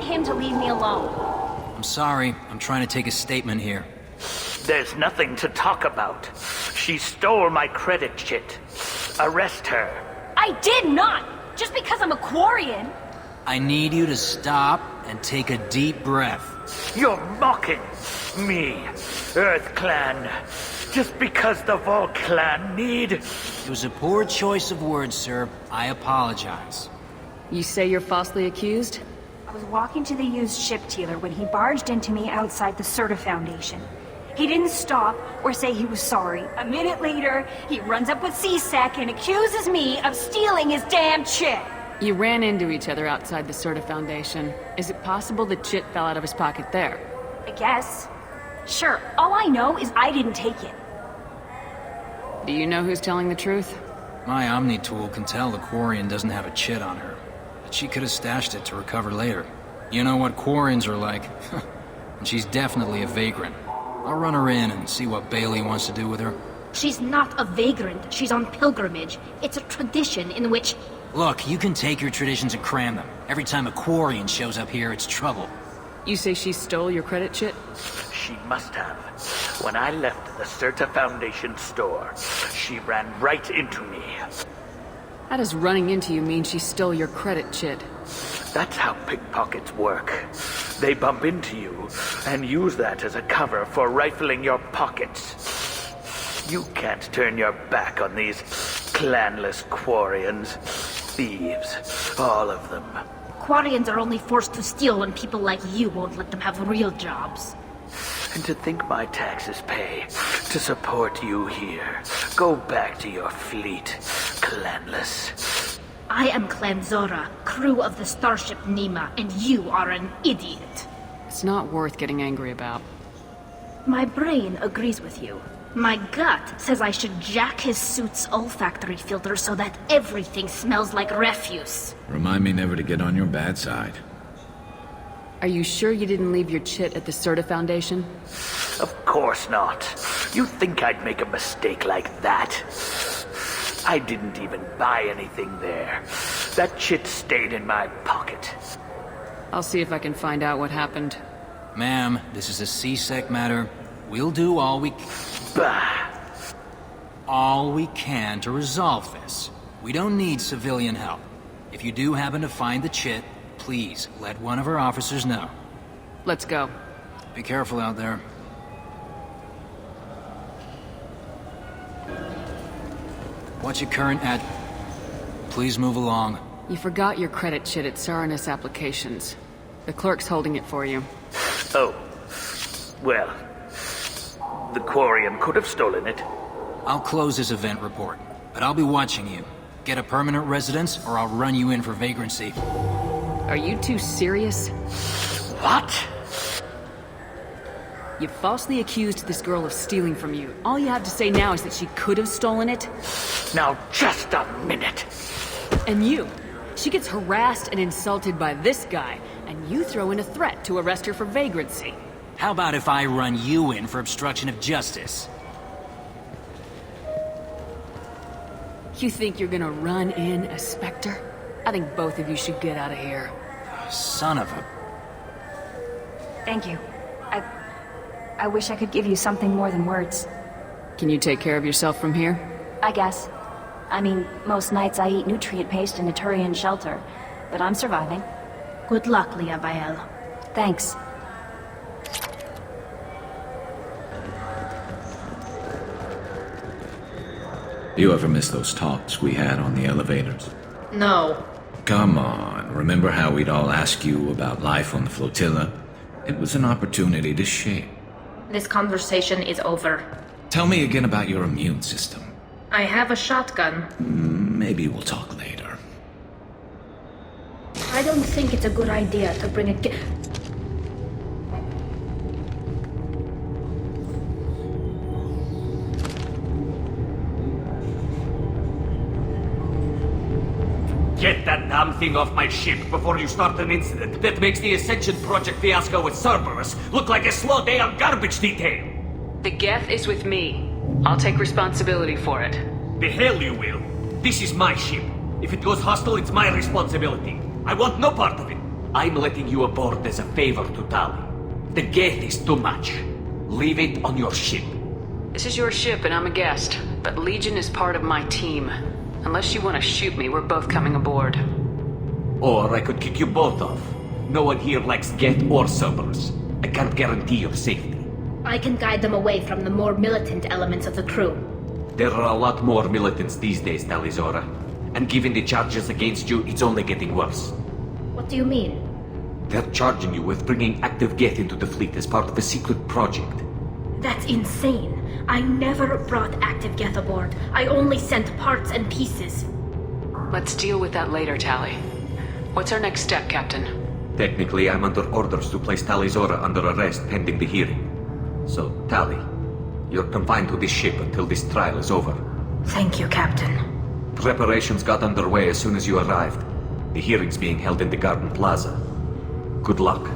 him to leave me alone. I'm sorry. I'm trying to take a statement here. There's nothing to talk about. She stole my credit chit. Arrest her. I did not! Just because I'm a Quarian! I need you to stop and take a deep breath. You're mocking me, Earth Clan. Just because the Vol Clan need... It was a poor choice of words, sir. I apologize. You say you're falsely accused? I was walking to the used ship dealer when he barged into me outside the Serta Foundation. He didn't stop or say he was sorry. A minute later, he runs up with C-Sec and accuses me of stealing his damn chit. You ran into each other outside the Serta Foundation. Is it possible the chit fell out of his pocket there? I guess. Sure, all I know is I didn't take it. Do you know who's telling the truth? My Omni tool can tell the Quarian doesn't have a chit on her. But she could have stashed it to recover later. You know what Quarians are like. And she's definitely a vagrant. I'll run her in and see what Bailey wants to do with her. She's not a vagrant. She's on pilgrimage. It's a tradition in which... Look, you can take your traditions and cram them. Every time a Quarian shows up here, it's trouble. You say she stole your credit chit? She must have. When I left the Serta Foundation store, she ran right into me. How does running into you mean she stole your credit chit? That's how pickpockets work. They bump into you and use that as a cover for rifling your pockets. You can't turn your back on these clanless Quarians. Thieves, all of them. Quarians are only forced to steal when people like you won't let them have real jobs. And to think my taxes pay to support you here. Go back to your fleet, clanless. I am Clan Zora, crew of the starship Nima, and you are an idiot. It's not worth getting angry about. My brain agrees with you. My gut says I should jack his suit's olfactory filter so that everything smells like refuse. Remind me never to get on your bad side. Are you sure you didn't leave your chit at the Serta Foundation? Of course not. You think I'd make a mistake like that? I didn't even buy anything there. That chit stayed in my pocket. I'll see if I can find out what happened. Ma'am, this is a C-Sec matter. We'll do all we can to resolve this. We don't need civilian help. If you do happen to find the chit, please let one of our officers know. Let's go. Be careful out there. What's your current ad? Please move along. You forgot your credit chit at Saranus Applications. The clerk's holding it for you. Oh. Well, the Quarian could have stolen it. I'll close this event report, but I'll be watching you. Get a permanent residence, or I'll run you in for vagrancy. Are you two serious? What? You falsely accused this girl of stealing from you. All you have to say now is that she could have stolen it? Now just a minute. And you. She gets harassed and insulted by this guy, and you throw in a threat to arrest her for vagrancy. How about if I run you in for obstruction of justice? You think you're gonna run in a Spectre? I think both of you should get out of here. Son of a... Thank you. I wish I could give you something more than words. Can you take care of yourself from here? I guess. I mean, most nights I eat nutrient paste in a Turian shelter, but I'm surviving. Good luck, Liabael. Thanks. You ever miss those talks we had on the elevators? No. Come on, remember how we'd all ask you about life on the flotilla? It was an opportunity to share. This conversation is over. Tell me again about your immune system. I have a shotgun. Maybe we'll talk later. I don't think it's a good idea to bring a Get that damn thing off my ship before you start an incident that makes the Ascension Project fiasco with Cerberus look like a slow day on garbage detail. The Geth is with me. I'll take responsibility for it. The hell you will. This is my ship. If it goes hostile, it's my responsibility. I want no part of it. I'm letting you aboard as a favor to Tali. The Geth is too much. Leave it on your ship. This is your ship and I'm a guest, but Legion is part of my team. Unless you want to shoot me, we're both coming aboard. Or I could kick you both off. No one here likes Geth or Cerberus. I can't guarantee your safety. I can guide them away from the more militant elements of the crew. There are a lot more militants these days, Talizora. And given the charges against you, it's only getting worse. What do you mean? They're charging you with bringing active Geth into the fleet as part of a secret project. That's insane. I never brought active Geth aboard. I only sent parts and pieces. Let's deal with that later, Tali. What's our next step, Captain? Technically, I'm under orders to place Talizora under arrest pending the hearing. So, Tali, you're confined to this ship until this trial is over. Thank you, Captain. Preparations got underway as soon as you arrived. The hearing's being held in the Garden Plaza. Good luck.